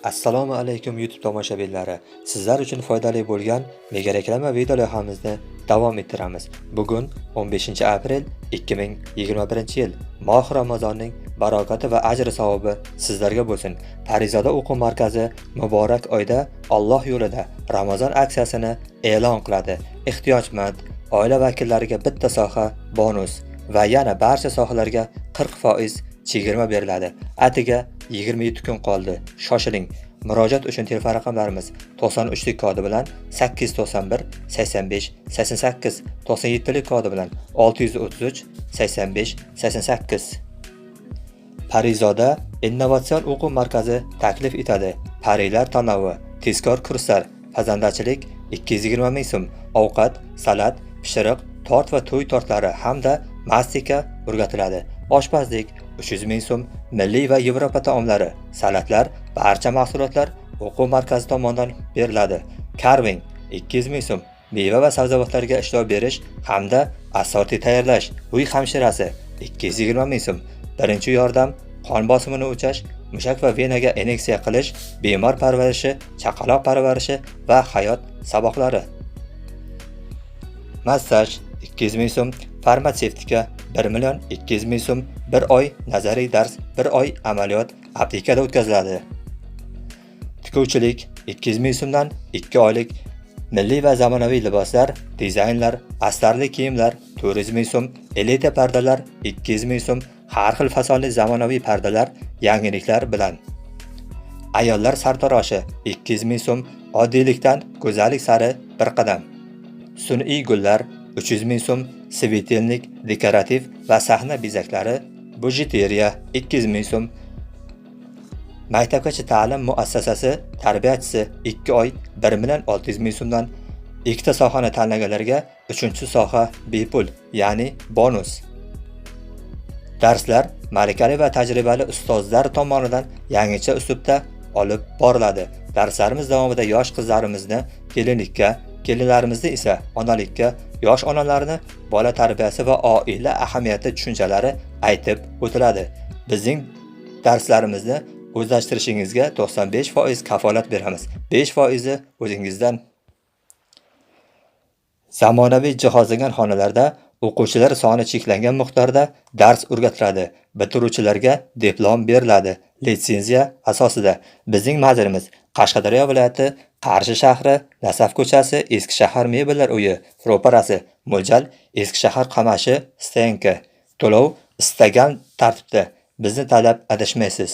Assalomu alaykum YouTube tomoshabinlari. Sizlar uchun foydali bo'lgan mega reklama videolavhamizni davom ettiramiz. Bugun 15-aprel 2021-yil. Moh Ramazonning barokati va ajri savobi sizlarga bo'lsin. Parizoda o'quv markazi muborak oyda Alloh yo'lida Ramazon aksiyasini e'lon qiladi. Ehtiyojmand oila vakillariga bitta soha bonus va yana barcha sohalarga 40% chegirma beriladi. Atiga 27 kun qoldi. Shoshiling. Murojaat uchun telefon raqamlarimiz 93 lik kodi bilan 891 85 88, 97 lik kodi bilan 633 85 88. Parizoda innovatsion o'quv markazi taklif etadi. Parilar tanlovi, tezkor kurslar, pazandachilik 220 ming so'm, ovqat, salat, pishiriq, tort va to'y tortlari hamda mastika o'rgatiladi. Oshpazlik 300 ming so'm, milliy va Yevropa taomlari, salatlar, barcha mahsulotlar o'quv markazi tomonidan beriladi. Carving 200 ming so'm, meva va sabzavotlarga ishlov berish hamda assorti tayyorlash, uy hamshirasi 220 ming so'm, birinchi yordam, qon bosimini o'lchash, mushak va venaga inyeksiya qilish, bemor parvarishi, chaqaloq parvarishi va hayot saboqlari. Massaj 200 ming so'm, farmatsevtika 1 million 200 ming so'm, 1 oy nazariy dars, 1 oy amaliyot aptekada o'tkaziladi. Tikuvchilik 200 ming so'mdan 2 oylik milliy va zamonaviy liboslar, dizaynlar, astarli kiyimlar 400 ming so'm, elita pardalar 200 ming so'm, har xil fasonli zamonaviy pardalar, yangiliklar bilan. Ayollar sartaroshi 200 ming so'm, oddiylikdan go'zallik sari bir qadam. Sun'iy gullar 300 ming so'm, svetelnik, dekorativ va sahna bezaklari, bujuteriya 200 ming so'm. Maktabgacha ta'lim muassasasi tarbiyachisi 2 oy 1 million 600 ming so'mdan, ikkita sohani tanlaganlarga 3-soha bepul, ya'ni bonus. Darslar malakali va tajribali ustozlar tomonidan yangicha uslubda olib boriladi. Darslarimiz davomida yosh qizlarimizni kelinlikka, kelinlarimizni esa onalikka, yosh onalarni bola tarbiyasi va oila ahamiyati tushunchalari aytib o'tiladi. Bizning darslarimizni o'zlashtirishingizga 95% kafolat beramiz. 5% o'zingizdan. Zamonaviy jihozlangan xonalarda o'quvchilar soni cheklangan miqdorda dars o'rgatiladi. Bitiruvchilarga diplom beriladi. Litsenziya asosida. Bizning manzilimiz Qashqadaryo viloyati Qarshi shahri, Nasaf ko'chasi, Eski shahar mebellar uyi, ro'parasi, mo'ljal Eski shahar qamashi, Stenka. To'lov istagan tartibda. Bizni talab adashmaysiz.